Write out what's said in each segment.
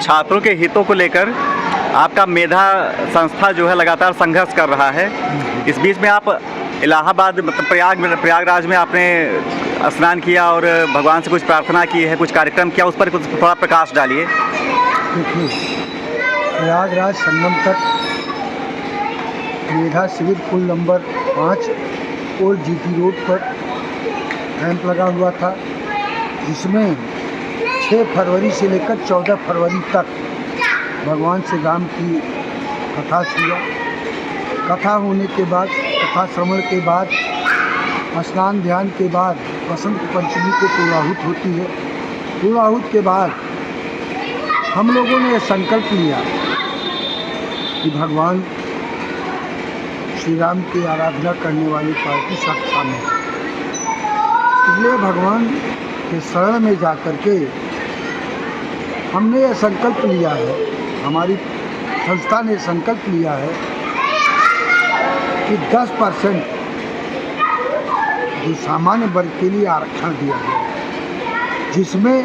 छात्रों के हितों को लेकर आपका मेधा संस्था जो है लगातार संघर्ष कर रहा है। इस बीच में आप इलाहाबाद मतलब प्रयागराज में आपने स्नान किया और भगवान से कुछ प्रार्थना की है, कुछ कार्यक्रम किया, उस पर कुछ थोड़ा प्रकाश डालिए। देखिए, प्रयागराज संगम तक मेधा शिविर पुल नंबर 5 और जीटी रोड पर कैंप लगा हुआ था, जिसमें 6 फरवरी से लेकर 14 फरवरी तक भगवान श्री राम की कथा हुआ। कथा होने के बाद, कथा श्रवण के बाद, स्नान ध्यान के बाद बसंत पंचमी को पूर्णाहुति होती है। पूर्णाहुति के बाद हम लोगों ने संकल्प लिया कि भगवान श्री राम की आराधना करने वाली पार्टी संस्था में, इसलिए भगवान के शरण में जाकर के हमने यह संकल्प लिया है, हमारी संस्था ने संकल्प लिया है कि 10% जो सामान्य वर्ग के लिए आरक्षण दिया गया, जिसमें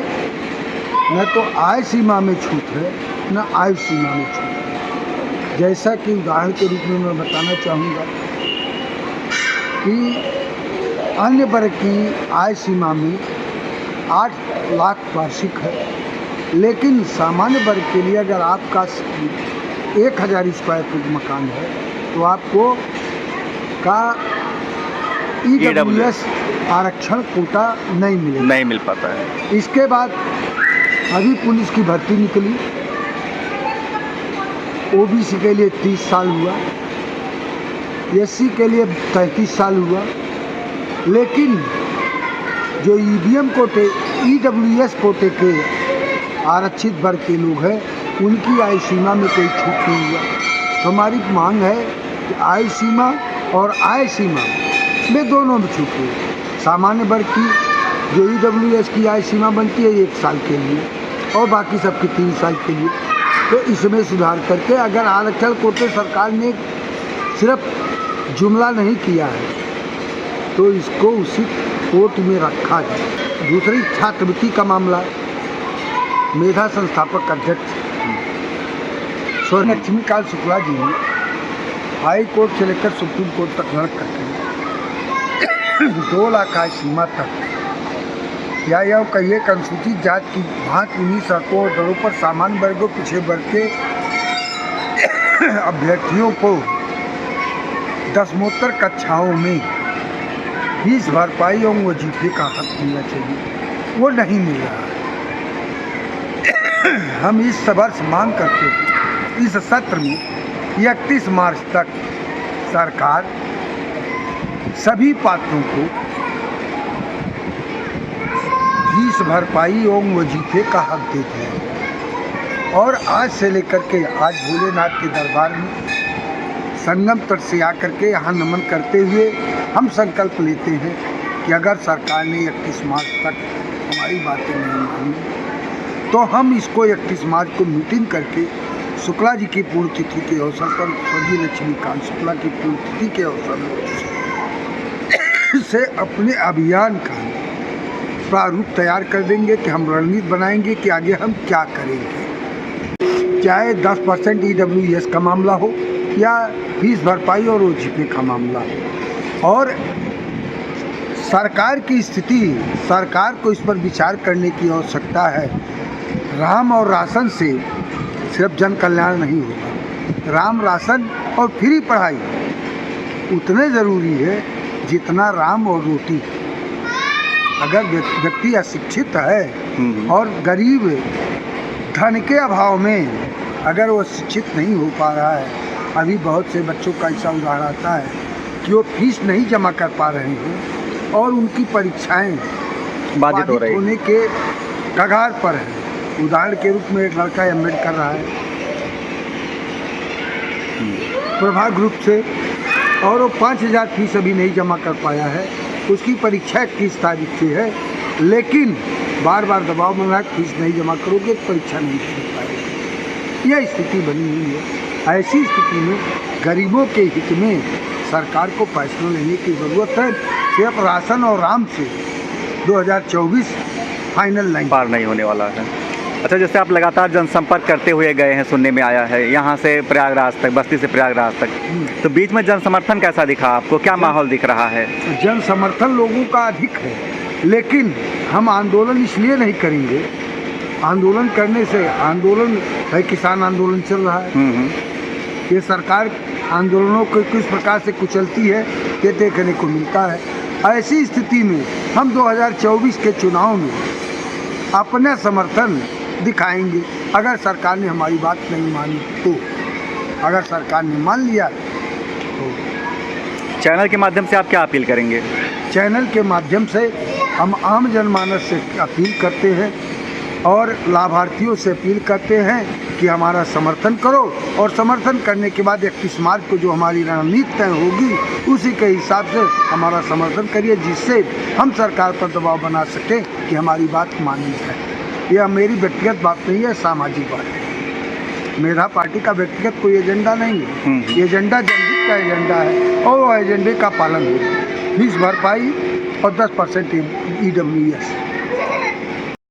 न तो आय सीमा में छूट है न आयु सीमा में छूट है। जैसा कि उदाहरण के रूप में मैं बताना चाहूँगा कि अन्य वर्ग की आय सीमा में 8 लाख वार्षिक है, लेकिन सामान्य वर्ग के लिए अगर आपका 1000 स्क्वायर फुट मकान है तो आपको का EWS आरक्षण कोटा नहीं मिल पाता है। इसके बाद अभी पुलिस की भर्ती निकली, OBC के लिए 30 साल हुआ, SC के लिए 33 साल हुआ, लेकिन जो EWS कोटे के आरक्षित वर्ग के लोग हैं उनकी आयु सीमा में कोई छूट नहीं हुआ। तो हमारी मांग है कि आयु सीमा और आय सीमा में दोनों में छूट हुई। सामान्य वर्ग की जो EWS की आय सीमा बनती है 1 साल के लिए और बाकी सबकी 3 साल के लिए, तो इसमें सुधार करके अगर आरक्षण कोटे सरकार ने सिर्फ जुमला नहीं किया है तो इसको उसी कोर्ट में रखा जाए। दूसरी छात्रवृत्ति का मामला, मेधा संस्थापक अध्यक्ष स्वर्गीय लक्ष्मीकांत शुक्ला जी ने हाई कोर्ट से लेकर सुप्रीम कोर्ट तक लड़क करके 2 लाख आय सीमा तक या यह कहिए कि अनुसूचित जाति की भांति उन्हीं सड़कों और दरों पर सामान्य वर्गों पिछड़े वर्ग के अभ्यर्थियों को दसमोत्तर कक्षाओं में फीस भरपाई और वजीफे का हक मिलना चाहिए, वो नहीं मिल रहा है। हम इस वर्ष मांग करते हैं इस सत्र में 31 मार्च तक सरकार सभी पात्रों को फीस भरपाई एवं वजीफे का हक देते हैं। और आज से लेकर के आज भोलेनाथ के दरबार में संगम तट से आकर के यहाँ नमन करते हुए हम संकल्प लेते हैं कि अगर सरकार ने 31 मार्च तक हमारी बातें नहीं मानी तो हम इसको 31 मार्च को मीटिंग करके शुक्ला जी की पुण्यतिथि के अवसर पर, स्वर्गीय लक्ष्मीकांत शुक्ला की पुण्यतिथि के अवसर से अपने अभियान का प्रारूप तैयार कर देंगे कि हम रणनीति बनाएंगे कि आगे हम क्या करेंगे। चाहे 10% EWS का मामला हो या फीस भरपाई और वजीफे का मामला हो, और सरकार की स्थिति, सरकार को इस पर विचार करने की आवश्यकता है। राम और राशन से सिर्फ जन कल्याण नहीं होगा, राम राशन और फ्री पढ़ाई उतने ज़रूरी है जितना राम और रोटी। अगर व्यक्ति अशिक्षित है और गरीब धन के अभाव में अगर वो शिक्षित नहीं हो पा रहा है, अभी बहुत से बच्चों का ऐसा उदाहरण आता है कि वो फीस नहीं जमा कर पा रहे हैं और उनकी परीक्षाएं बाधित होने के कगार पर है। उदाहरण के रूप में एक लड़का एमएड कर रहा है प्रभा ग्रुप से और वो 5000 फीस अभी नहीं जमा कर पाया है। उसकी परीक्षा 21 तारीख से है, लेकिन बार बार दबाव बन रहा है, फीस नहीं जमा करोगे परीक्षा नहीं कर पाएगी। यह स्थिति बनी हुई है। ऐसी स्थिति में गरीबों के हित में सरकार को फैसला लेने की ज़रूरत है। सिर्फ राशन और राम से 2024 फाइनल नहीं पार नहीं होने वाला है। अच्छा, जैसे आप लगातार जनसंपर्क करते हुए गए हैं, सुनने में आया है, यहाँ से प्रयागराज तक, बस्ती से प्रयागराज तक, तो बीच में जन समर्थन कैसा दिखा आपको? क्या माहौल दिख रहा है? जन समर्थन लोगों का अधिक है, लेकिन हम आंदोलन इसलिए नहीं करेंगे। आंदोलन करने से, आंदोलन है, किसान आंदोलन चल रहा है, ये सरकार आंदोलनों को किस प्रकार से कुचलती है ये देखने को मिलता है। ऐसी स्थिति में हम 2024 के चुनाव में अपना समर्थन दिखाएंगे। अगर सरकार ने हमारी बात नहीं मानी तो, अगर सरकार ने मान लिया तो। चैनल के माध्यम से आप क्या अपील करेंगे? चैनल के माध्यम से हम आम जनमानस से अपील करते हैं और लाभार्थियों से अपील करते हैं कि हमारा समर्थन करो, और समर्थन करने के बाद 31 मार्च को जो हमारी रणनीति तय होगी उसी के हिसाब से हमारा समर्थन करिए, जिससे हम सरकार पर दबाव बना सकें कि हमारी बात मानी जाए। यह मेरी व्यक्तिगत बात नहीं है, सामाजिक बात है। मेरा पार्टी का व्यक्तिगत कोई एजेंडा नहीं है, ये एजेंडा जनहित का एजेंडा है और वो एजेंडे का पालन होगा। फीस भरपाई और 10% EWS।